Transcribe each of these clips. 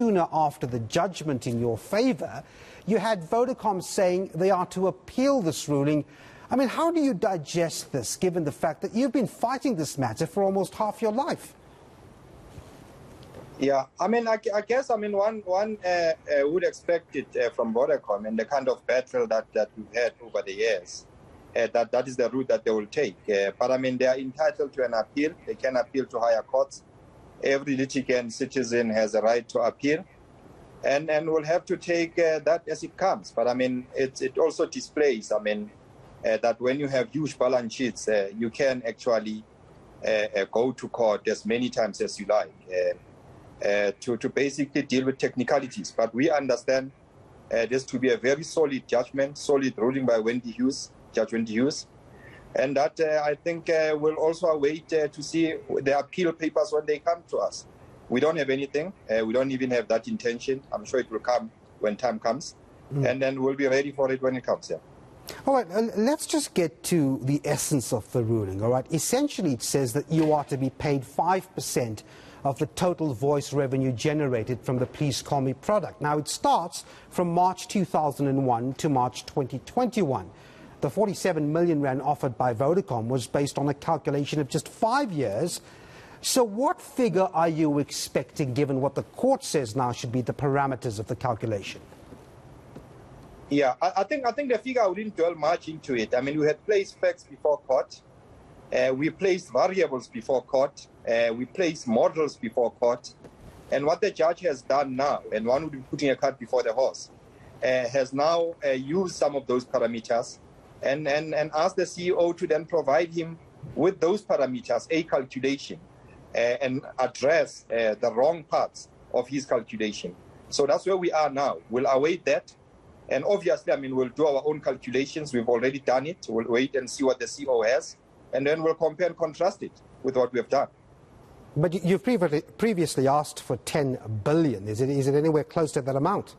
sooner after the judgment in your favor, you had Vodacom saying they are to appeal this ruling. I mean, how do you digest this, given the fact that you've been fighting this matter for almost half your life? Yeah, I mean, I guess, I mean, one would expect it from Vodacom and the kind of battle that we've had over the years, that is the route that they will take. But I mean, they are entitled to an appeal. They can appeal to higher courts. Every litigant citizen has a right to appeal, and will have to take that as it comes. But I mean, it also displays, I mean, that when you have huge balance sheets, you can actually go to court as many times as you like. To basically deal with technicalities. But we understand this to be a very solid judgment, solid ruling by Judge Wendy Hughes. And that I think we'll also await to see the appeal papers when they come to us. We don't have anything. We don't even have that intention. I'm sure it will come when time comes. And then we'll be ready for it when it comes. Yeah. All right, let's just get to the essence of the ruling. All right, essentially it says that you are to be paid 5% of the total voice revenue generated from the Please Call Me product. Now, it starts from March 2001 to March 2021. The 47 million rand offered by Vodacom was based on a calculation of just 5 years. So what figure are you expecting, given what the court says now should be the parameters of the calculation? Yeah, I think the figure, I wouldn't dwell much into it. I mean, we had placed facts before court. We placed variables before court. We placed models before court. And what the judge has done now, and one would be putting a cart before the horse, has now used some of those parameters and asked the CEO to then provide him with those parameters, a calculation, and address the wrong parts of his calculation. So that's where we are now. We'll await that. And obviously, I mean, we'll do our own calculations. We've already done it. We'll wait and see what the CEO has. And then we'll compare and contrast it with what we have done. But you've previously asked for 10 billion. Is it anywhere close to that amount?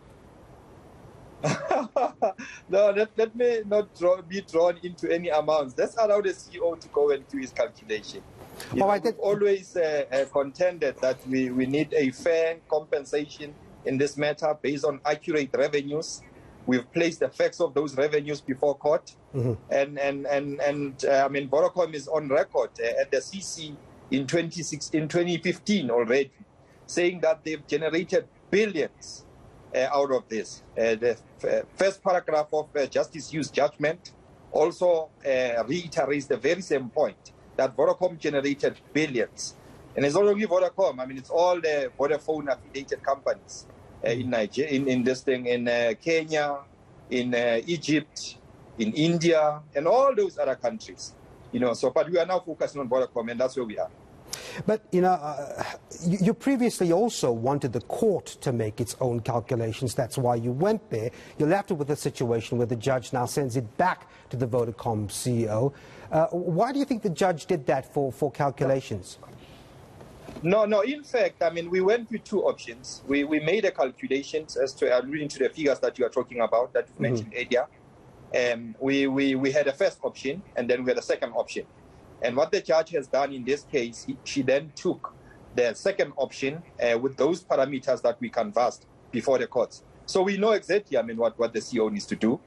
No, let me not be drawn into any amounts. Let's allow the CEO to go and do his calculation. We've always contended that we need a fair compensation in this matter based on accurate revenues. We've placed the facts of those revenues before court. And I mean, Vodacom is on record at the CC in 2015 already, saying that they've generated billions out of this. The first paragraph of Justice Hughes' judgment also reiterates the very same point, that Vodacom generated billions. And it's not only Vodacom, I mean, it's all the Vodafone affiliated companies in Nigeria, in Kenya, in Egypt, in India, and all those other countries. So, but we are now focusing on Vodacom, and that's where we are. But, you previously also wanted the court to make its own calculations. That's why you went there. You're left with a situation where the judge now sends it back to the Vodacom CEO. Why do you think the judge did that for calculations? No. In fact, I mean, we went with two options. We made a calculations as to alluding to the figures that you are talking about, that you mentioned earlier. We had a first option, and then we had a second option. And what the judge has done in this case, she then took the second option with those parameters that we canvassed before the courts. So we know exactly, I mean, what the CEO needs to do.